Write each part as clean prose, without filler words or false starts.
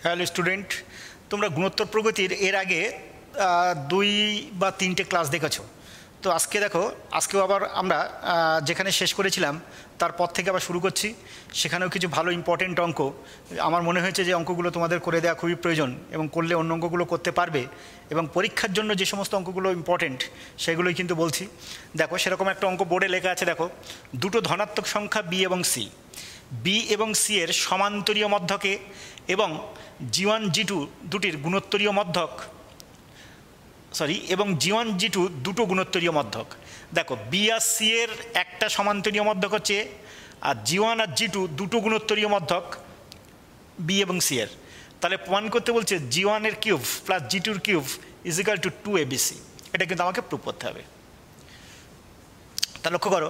Hello student, তোমরা গুণোত্তর প্রগতির এর আগে 2 বা 3টে ক্লাস দেখেছো। তো আজকে দেখো, আজকেও আবার আমরা যেখানে শেষ করেছিলাম তারপর থেকে আবার শুরু করছি। সেখানেও কিছু ভালো ইম্পর্টেন্ট অঙ্ক আমার মনে হয়েছে যে অঙ্কগুলো তোমাদের করে দেওয়া খুবই প্রয়োজন, এবং করলে অন্য অঙ্কগুলো করতে পারবে, এবং পরীক্ষার জন্য যে সমস্ত অঙ্কগুলো ইম্পর্টেন্ট সেগুলোই কিন্তু বলছি। দেখো, সেরকম একটা অঙ্ক বোর্ডে লেখা আছে। দেখো, দুটো ধনাত্মক সংখ্যা বি এবং সি, বি এবং সি এর সমান্তরীয় মধ্যকে এবং জি1 জি2 দুটির গুণোত্তরীয় মধ্যক, এবং জি1 জি2 দুটো গুণোত্তরীয় মধ্যক। দেখো, বি আর সি এর একটা সমান্তরীয় মধ্যক হচ্ছে, আর জি1 আর জি2 দুটো গুণোত্তরীয় মধ্যক বি এবং সি এর। তাহলে প্রমাণ করতে বলছে জি1 এর কিউব প্লাস জি2 এর cube is equal to 2abc। এটা কিন্তু আমাকে প্রুভ করতে হবে। তা লক্ষ্য করো,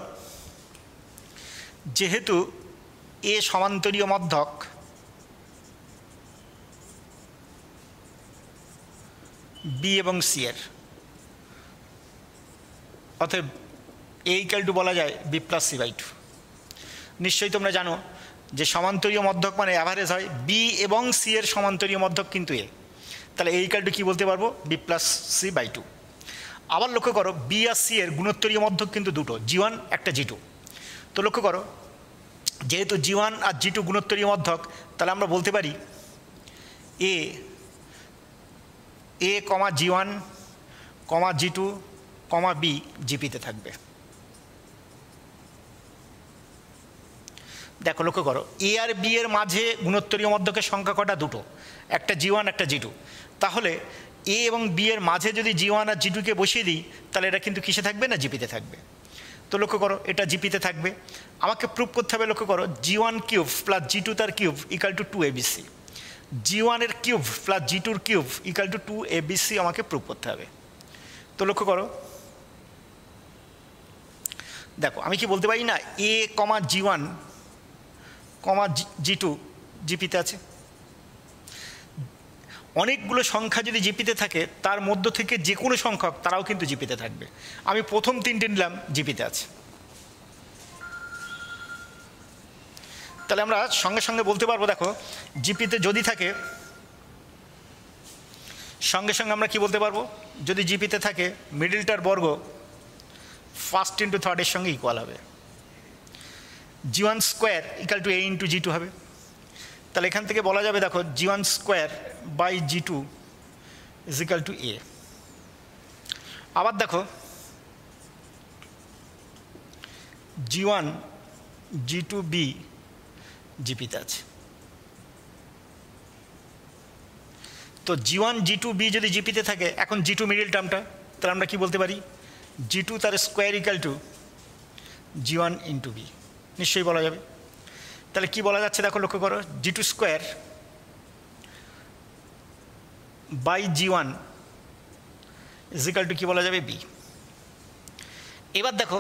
যেহেতু এ সমান্তরীয় মধ্যক বি এবং সি এর, অতএব এ ইকাল টু বলা যায় B plus C by two. নিশ্চয়ই তোমরা জানো যে সমান্তরীয় মধ্যক মানে অ্যাভারেজ হয়। বি এবং সি এর সমান্তরীয় মধ্যক কিন্তু এ, তাহলে এ ইকাল টু কী বলতে পারবো? B plus C by two. আবার লক্ষ্য করো, বি আর সি এর গুণোত্তরীয় মধ্যক কিন্তু দুটো, জি1 একটা জি2। তো লক্ষ্য করো, যেহেতু জি1 আর জি2 গুণোত্তরীয় মধ্যক, তাহলে আমরা বলতে পারি এ কমা জি1 কমা জি2 কমা বি জিপিতে থাকবে। দেখো, লক্ষ্য করো, এ আর বি এর মাঝে গুণোত্তরীয় মধ্যকের সংখ্যা কটা? দুটো, একটা জি1 একটা জি2। তাহলে এ এবং বি এর মাঝে যদি জি1 আর জি2কে বসিয়ে দিই, তাহলে এটা কিন্তু কিসে থাকবে? না, জিপিতে থাকবে। তো লক্ষ্য করো, এটা জিপিতে থাকবে। আমাকে প্রুভ করতে হবে, লক্ষ্য করো, জি1 কিউব প্লাস জি2 তার cube equal to 2abc। G one এর cube plus জি2 cube equal to 2abc আমাকে প্রুভ করতে হবে। তো লক্ষ্য করো, দেখো, আমি কি বলতে পারি না এ কমা জি1 কমা জি2 জিপিতে আছে? অনেকগুলো সংখ্যা যদি জিপিতে থাকে, তার মধ্য থেকে যে কোনো সংখ্যক তারাও কিন্তু জিপিতে থাকবে। আমি প্রথম 3টে নিলাম, জিপিতে আছে। তাহলে আমরা সঙ্গে সঙ্গে বলতে পারবো, দেখো, জিপিতে যদি থাকে, সঙ্গে সঙ্গে আমরা কি বলতে পারবো? যদি জিপিতে থাকে, মিডলটার বর্গ ফার্স্ট ইন্টু থার্ডের সঙ্গে ইকুয়াল হবে। G one square equal to A into G two হবে। তাহলে এখান থেকে বলা যাবে, দেখো, G one square by G two is equal to A. আবার দেখো, জি1 জি2 বি জিপিতে আছে। তো জি1 জি2 বি যদি জিপিতে থাকে, এখন জি2 মিডল টার্মটা, তাহলে আমরা কি বলতে পারি? জি2 তার square equal to G one into B, নিশ্চয়ই বলা যাবে। তাহলে কি বলা যাচ্ছে? দেখো, লক্ষ্য করো, G two square by G one is equal to কি বলা যাবে? বি। এবার দেখো,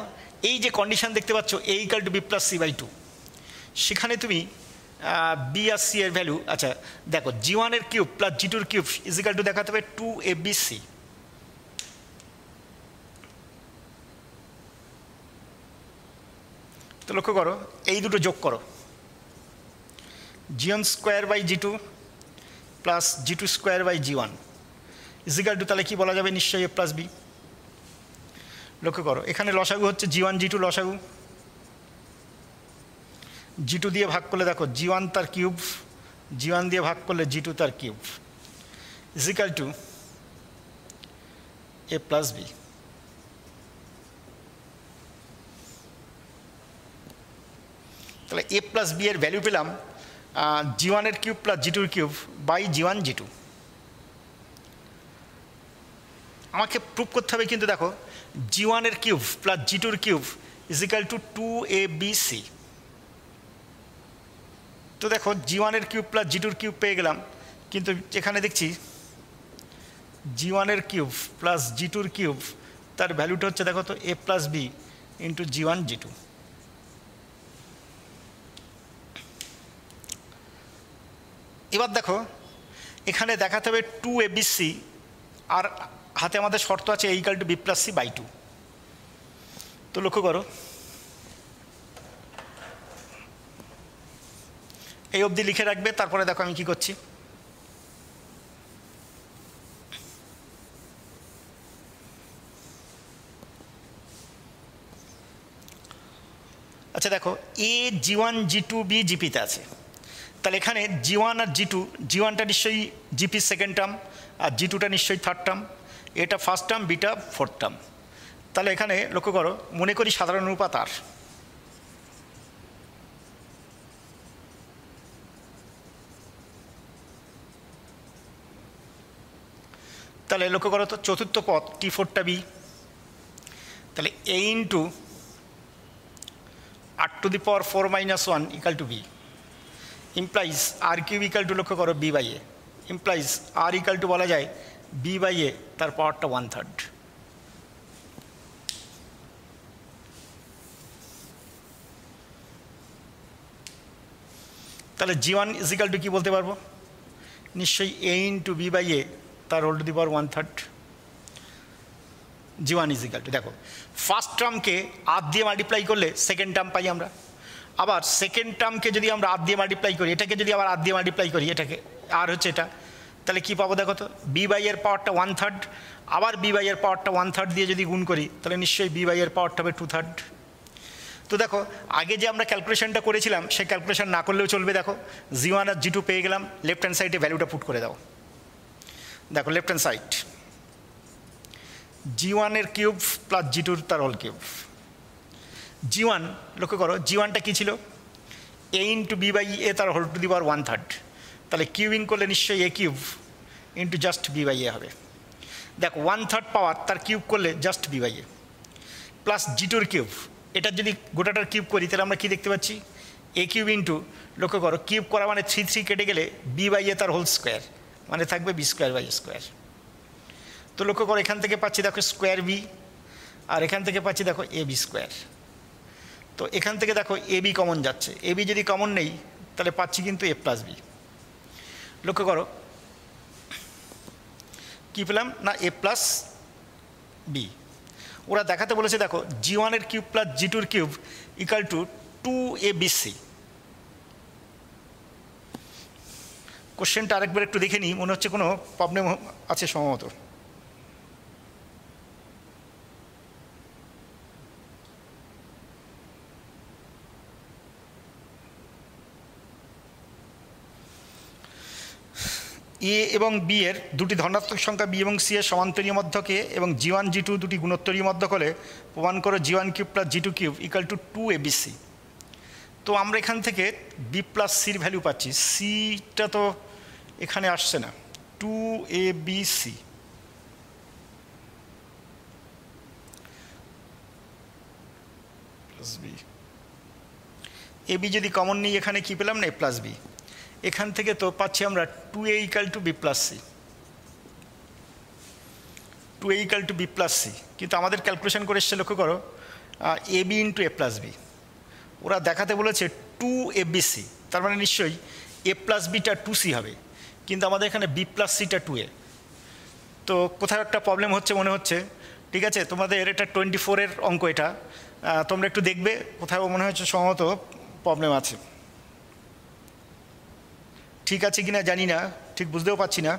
এই যে কন্ডিশন দেখতে পাচ্ছ, A equal to B plus C by two, সেখানে তুমি বি আর সি এর ভ্যালু, আচ্ছা দেখো, জি1 এর cube plus জি2 cube is equal টু দেখাতে হবে 2abc। তো লক্ষ্য করো, এই দুটো যোগ করো, G one square by G two plus G two square by G one is equal to, তাহলে কি বলা যাবে? নিশ্চয়ই এ প্লাস বি। লক্ষ্য করো, এখানে লসাগু হচ্ছে জি1 জি2 লসাগু, জি2 দিয়ে ভাগ করলে দেখো জি1 তার কিউব, জি1 দিয়ে ভাগ করলে জি2 তার cube is equal to A plus B. তাহলে এ প্লাস বি এর ভ্যালু পেলাম জি1 এর cube plus জি2 cube by G one G two. আমাকে প্রুভ করতে হবে কিন্তু, দেখো, জি1 এর cube plus জি2 cube is equal to 2abc। তো দেখো, জি1 এর কিউব প্লাস জি2 কিউব পেয়ে গেলাম, কিন্তু এখানে দেখছি জি1 এর কিউব প্লাস জি2 কিউব তার ভ্যালুটা হচ্ছে, দেখো তো, এ প্লাস বি ইন্টু জি1 জি2। এবার দেখো, এখানে দেখাতে হবে 2abc, আর হাতে আমাদের শর্ত আছে a equal to B plus C by two. তো লক্ষ্য করো, এই অবধি লিখে রাখবে, তারপরে দেখো আমি কি করছি। আচ্ছা দেখো, এ জি1 জি2 বি জিপিতে আছে, তাহলে এখানে জি1 আর জি2, জি1টা নিশ্চয়ই জিপির সেকেন্ড টার্ম, আর জি2টা নিশ্চয়ই থার্ড টার্ম, এটা first term, beta fourth term. তাহলে এখানে লক্ষ্য করো, মনে করি সাধারণ অনুপাত আর, তাহলে লক্ষ্য করো তো চতুর্থ পদ টি4টা বি, তাহলে a into r⁴ equal to b implies r cube equal to, লক্ষ্য করো, b by a, implies r equal to বলা যায় বি বাই এ, তার পাওয়ারটা 1/3। তাহলে জি1 ইজিক্যাল টু কী বলতে পারবো, নিশ্চয়ই a into b by a, তার হোল টু দি পাওয়ার 1/3। জি1 ইজিক্যাল টু, দেখো ফার্স্ট টার্মকে আর দিয়ে মাল্টিপ্লাই করলে সেকেন্ড টার্ম পাই আমরা, আবার সেকেন্ড টার্মকে যদি আমরা আর দিয়ে মাল্টিপ্লাই করি, এটাকে যদি আবার আর দিয়ে মাল্টিপ্লাই করি, এটাকে আর হচ্ছে এটা, তাহলে কী পাবো দেখো তো, বি বাই এর পাওয়ারটা 1/3, আবার বি বাই এর পাওয়ারটা 1/3 দিয়ে যদি গুণ করি, তাহলে নিশ্চয়ই বি বাই এর পাওয়ারটা হবে 2/3। তো দেখো আগে যে আমরা ক্যালকুলেশনটা করেছিলাম সেই ক্যালকুলেশন না করলেও চলবে। দেখো জি1 আর জি2 পেয়ে গেলাম, লেফট হ্যান্ড সাইডে ভ্যালুটা পুট করে দাও। দেখো লেফট হ্যান্ড সাইড জি1 এর কিউব প্লাস জি2 তার হোল কিউব। জি1 লক্ষ্য করো, জি1টা কী ছিল, এ ইন্টু বি বাই এ, তার হোল টু দি পাওয়ার 1/3, তাহলে কিউবিং করলে নিশ্চয়ই a cube into just b by a হবে। দেখো 1/3 পাওয়ার তার কিউব করলে just b by a, plus জি2র কিউব, এটার যদি গোটাটার কিউব করি তাহলে আমরা কী দেখতে পাচ্ছি, এ কিউব ইন্টু, লক্ষ্য করো কিউব করা মানে 3 কেটে গেলে বি বাই এ তার হোল স্কোয়ার, মানে থাকবে বি স্কোয়ার বাই স্কোয়ার। তো লক্ষ্য করো এখান থেকে পাচ্ছি দেখো স্কোয়ার বি, আর এখান থেকে পাচ্ছি দেখো এ বি স্কোয়ার। তো এখান থেকে দেখো এ বি কমন যাচ্ছে, এ বি যদি কমন নেই তাহলে পাচ্ছি কিন্তু এ প্লাস বি। লক্ষ্য করো কী পেলাম না, এ প্লাস বি। ওরা দেখাতে বলেছে দেখো জি1 এর কিউব প্লাস জি2র কিউব ইকাল টু 2abc। কোশ্চেনটা আরেকবার একটু দেখে নিই, মনে হচ্ছে কোনো প্রবলেম আছে সম্ভবত। এ এবং বি এর দুটি ধনাত্মক সংখ্যা বি এবং সি এর সমান্তরীয় মধ্যকে এবং জি1 জি2 দুটি গুণোত্তরীয় মধ্যক হলে প্রমাণ করো জি1 cube plus জি2 cube equal to 2abc। তো আমরা এখান থেকে বি প্লাস সির ভ্যালু পাচ্ছি, সিটা তো এখানে আসছে না, 2abc। Plus B, A B যদি কমন নিই এখানে কী পেলাম না, এ প্লাস বি। এখান থেকে তো পাচ্ছি আমরা 2a equal to B plus c, 2a equal to B plus c. কিন্তু আমাদের ক্যালকুলেশন করে এসছে, লক্ষ্য করো, a b into a plus b. ওরা দেখাতে বলেছে 2abc, তার মানে নিশ্চয়ই এ প্লাস বিটা 2c হবে, কিন্তু আমাদের এখানে বি প্লাস সিটা 2a। তো কোথাও একটা প্রবলেম হচ্ছে মনে হচ্ছে। ঠিক আছে, তোমাদের এটা 24-এর অঙ্ক, এটা তোমরা একটু দেখবে, কোথাও মনে হচ্ছে সম্ভবত প্রবলেম আছে। ঠিক আছে কিনা জানি না, ঠিক বুঝতেও পারছি না।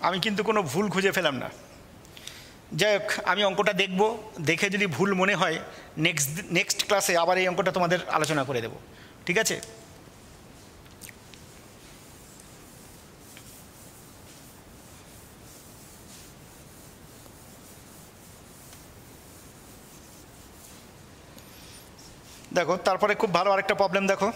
আমি কিন্তু কোনো ভুল খুঁজে পেলাম না। যাই হোক, আমি অঙ্কটা দেখব, দেখে যদি ভুল মনে হয় নেক্সট ক্লাসে আবার এই অঙ্কটা তোমাদের আলোচনা করে দেব। ঠিক আছে? দেখো তারপরে খুব ভালো আরেকটা প্রবলেম দেখো।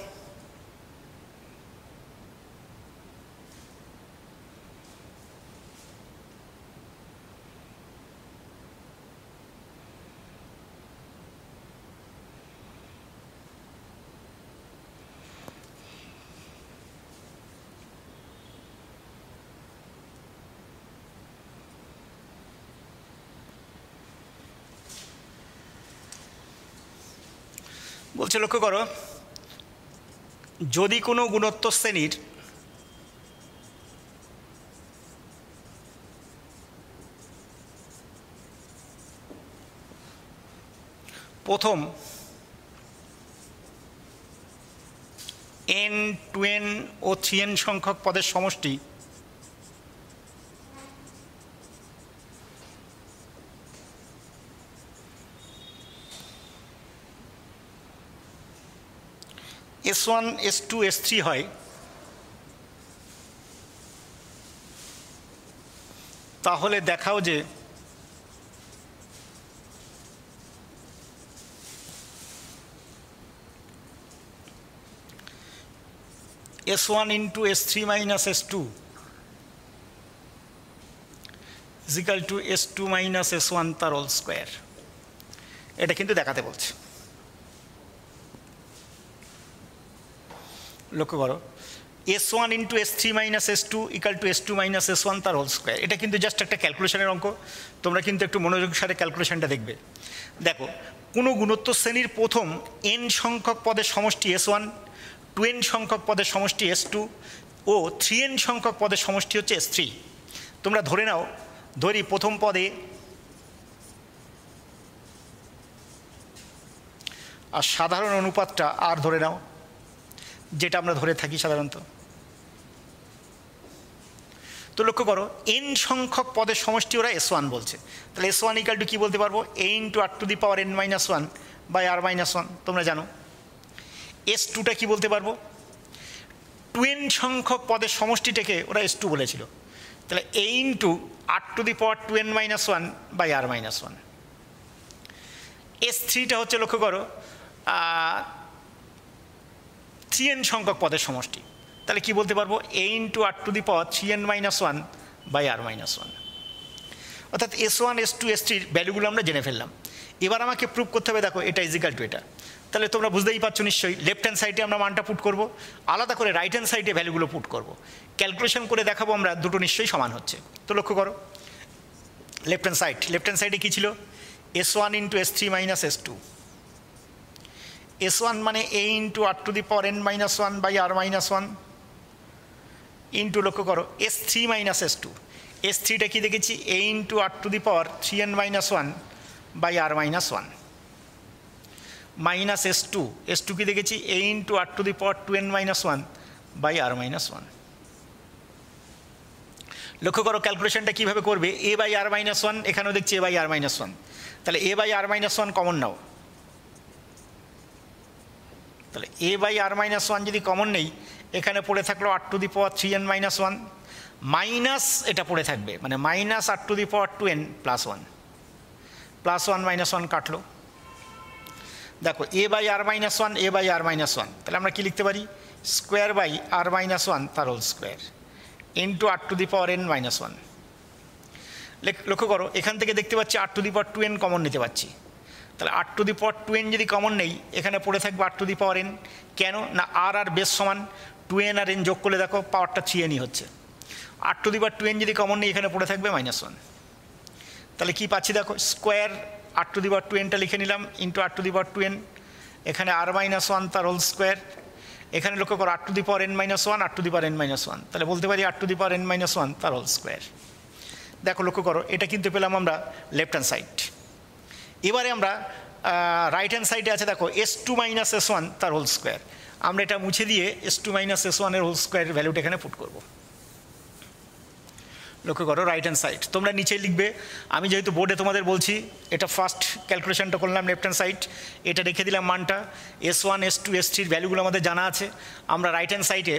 বলছে লক্ষ্য করো, যদি কোনো গুণোত্তর শ্রেণীর প্রথম n 2n ও 3n সংখ্যক পদের সমষ্টি S1 S2 S3 হয়, তাহলে দেখাও যে S1 into S3 minus S2 is equal to S2 minus S1 তার হোল স্কোয়ার। এটা কিন্তু দেখাতে বলছে। লক্ষ্য করো, S1 into S3 minus S2 equal to S2 minus S1 তার হোল স্কোয়ার। এটা কিন্তু জাস্ট একটা ক্যালকুলেশনের অঙ্ক, তোমরা কিন্তু একটু মনোযোগ সাথে ক্যালকুলেশনটা দেখবে। দেখো, কোনো গুণোত্তর শ্রেণীর প্রথম n সংখ্যক পদের সমষ্টি S1, 2n সংখ্যক পদের সমষ্টি S2 ও 3n সংখ্যক পদের সমষ্টি হচ্ছে S3। তোমরা ধরে নাও, ধরি প্রথম পদে আর সাধারণ অনুপাতটা আর ধরে নাও, যেটা আমরা ধরে থাকি সাধারণত। তো লক্ষ্য করো, n সংখ্যক পদের সমষ্টি ওরা S1 বলছে, তাহলে S1 ইকাল টু কী বলতে পারবো? a into r to the power n minus 1 by r minus 1, তোমরা জানো। S2টা কী বলতে পারবো? 2n সংখ্যক পদের সমষ্টিটাকে ওরা S2 বলেছিল, তাহলে a into r to the power 2n minus 1 by r minus 1। S3টা হচ্ছে, লক্ষ্য করো, 3n সংখ্যক পদের সমষ্টি, তাহলে কি বলতে পারবো? a into r to the power 3n minus 1 by r minus 1। অর্থাৎ S1 S2 S3-র ভ্যালুগুলো আমরা জেনে ফেললাম। এবার আমাকে প্রুভ করতে হবে, দেখো এটা ইজিক্যাল টু এটা। তাহলে তোমরা বুঝতেই পারছো নিশ্চয়ই, লেফট হ্যান্ড সাইডে আমরা মানটা পুট করব, আলাদা করে রাইট হ্যান্ড সাইডে ভ্যালুগুলো পুট করব। ক্যালকুলেশন করে দেখাবো আমরা দুটো নিশ্চয়ই সমান হচ্ছে। তো লক্ষ্য করো, লেফট হ্যান্ড সাইডে কী ছিল? S1 into S3 minus S2। S1 মানে a into r to the power n minus 1 by r minus 1 into, লক্ষ্য করো, S3 মাইনাস S2। S3টা কি দেখেছি? a into r to the power 3n minus 1 by r minus 1 minus S2 কি দেখেছি? a into r to the power 2n minus 1 by r minus 1। লক্ষ্য করো ক্যালকুলেশনটা কীভাবে করবে? a বাই r মাইনাস 1, এখানেও দেখছি a বাই r মাইনাস 1, তাহলে a by r minus 1 common নাও। তাহলে a বাই r মাইনাস 1 যদি কমন নেই, এখানে পড়ে থাকলো r to the power 3n minus 1 minus, এটা পড়ে থাকবে মানে minus r to the power 2n plus 1, plus 1 minus 1 কাটলো। দেখো a by r minus 1, a by r minus 1, তাহলে আমরা কি লিখতে পারি? স্কোয়ার বাই r মাইনাস 1 তার whole square into r to the power n minus 1। লক্ষ্য করো, এখান থেকে দেখতে পাচ্ছি r to the power 2n common নিতে পারছি, তাহলে r to the power 2n যদি কমন নেই, এখানে পড়ে থাকবে r to the power n। কেন না? r আর বেস সমান, 2n আর n যোগ করলে দেখো পাওয়ারটা 3nই হচ্ছে। r to the power 2n যদি কমন নেই, এখানে পড়ে থাকবে মাইনাস 1। তাহলে কি পাচ্ছি? দেখো স্কোয়ার r টু দি পাওয়ার 2nটা লিখে নিলাম into r to the power 2n, এখানে r মাইনাস 1 তার হোল স্কোয়ার, এখানে লক্ষ্য করো r to the power n minus 1, r to the power n minus 1, তাহলে বলতে পারি r to the power n minus 1 তার হোল স্কোয়ার। দেখো লক্ষ্য করো, এটা কিন্তু পেলাম আমরা লেফট হ্যান্ড সাইড। এবারে আমরা রাইট হ্যান্ড সাইডে আছে, দেখো S2 মাইনাস S1 তার হোল স্কোয়ার। আমরা এটা মুছে দিয়ে S2 মাইনাস S1 এর হোল স্কোয়ারের ভ্যালুটা এখানে পুট করব। লক্ষ্য করো রাইট হ্যান্ড সাইড, তোমরা নিচে লিখবে। আমি যেহেতু বোর্ডে তোমাদের বলছি, এটা ফার্স্ট ক্যালকুলেশনটা করলাম লেফট হ্যান্ড সাইড, এটা রেখে দিলাম মানটা। S1 S2 S3-র ভ্যালুগুলো আমাদের জানা আছে। আমরা রাইট হ্যান্ড সাইডে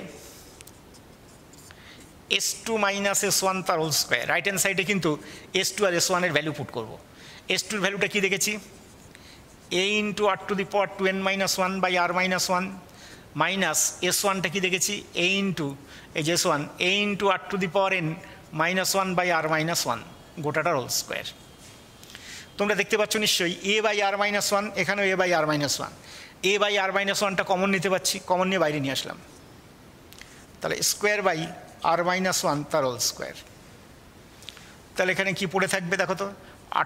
S2 মাইনাস S1 তার হোল স্কোয়ার, রাইট হ্যান্ড সাইডে কিন্তু S2 আর S1 এর ভ্যালু পুট করব। S2-র ভ্যালুটা কি দেখেছি? a into r to the power 2n minus 1 by r minus 1 minus S1টা কি দেখেছি? a ইন্টু, এই যে S1, a into r to the power n minus 1 by r minus 1 গোটাটার হোল স্কোয়ার। তোমরা দেখতে পাচ্ছ নিশ্চয়ই a বাই r মাইনাস 1, এখানেও a by r minus 1, a by r minus 1টা কমন নিতে পারছি, কমন নিয়ে বাইরে নিয়ে আসলাম, তাহলে স্কোয়ার বাই r মাইনাস 1 তার হোল স্কোয়ার। তাহলে এখানে কি পড়ে থাকবে? দেখো তো,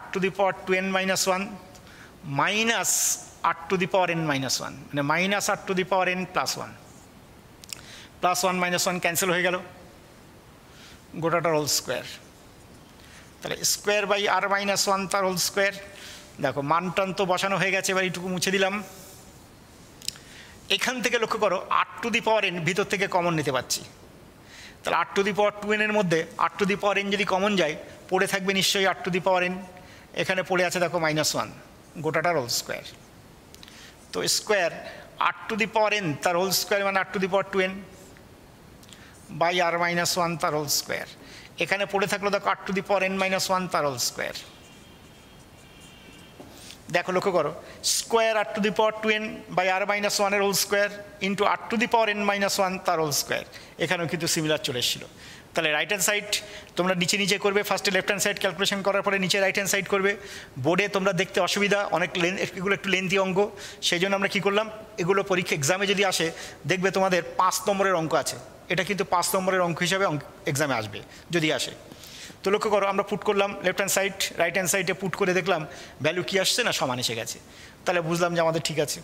r to the power 2n minus 1 minus r to the power n minus 1, মানে minus r to the power n plus 1, plus 1 minus 1 cancel হয়ে গেল, গোটাটার হোল স্কোয়ার। তাহলে স্কোয়ার বাই r মাইনাস 1 তার হোল স্কোয়ার। দেখো মানটান তো বসানো হয়ে গেছে, এবার এইটুকু মুছে দিলাম। এখান থেকে লক্ষ্য করো r⁴n ভিতর থেকে কমন নিতে পারছি, তাহলে r⁴2n এর মধ্যে r⁴n যদি কমন যায় পড়ে থাকবে নিশ্চয়ই r⁴n, এখানে পড়ে আছে দেখো -1 গোটাটার হোল স্কোয়ার। তো স্কোয়ার r⁴n তার হোল স্কোয়ার মানে r⁴2n বাই r-1 তার হোল স্কোয়ার, এখানে পড়ে থাকলো দেখো r⁴n-1 তার হোল স্কোয়ার। দেখো লক্ষ্য করো স্কোয়ার r⁴2n বাই r-1 এর হোল স্কোয়ার ইন্টু r⁴n-1 তার হোল স্কোয়ার, এখানেও কিন্তু সিমিলার চলে এসেছিল। তাহলে রাইট হ্যান্ড সাইড তোমরা নিচে নিচে করবে, ফার্স্টে লেফট হ্যান্ড সাইড ক্যালকুলেশন করার পরে নিচে রাইট হ্যান্ড সাইড করবে। বোর্ডে তোমরা দেখতে অসুবিধা, অনেক এগুলো একটু লেন্থি অঙ্ক, সেই জন্য আমরা কী করলাম, এগুলো পরীক্ষা এক্সামে যদি আসে দেখবে তোমাদের 5 নম্বরের অঙ্ক আছে, এটা কিন্তু 5 নম্বরের অঙ্ক হিসাবে এক্সামে আসবে যদি আসে। তো লক্ষ্য করো আমরা পুট করলাম left hand side, right hand সাইডে পুট করে দেখলাম ভ্যালু কী আসছে না সমান এসে গেছে, তাহলে বুঝলাম যে আমাদের ঠিক আছে।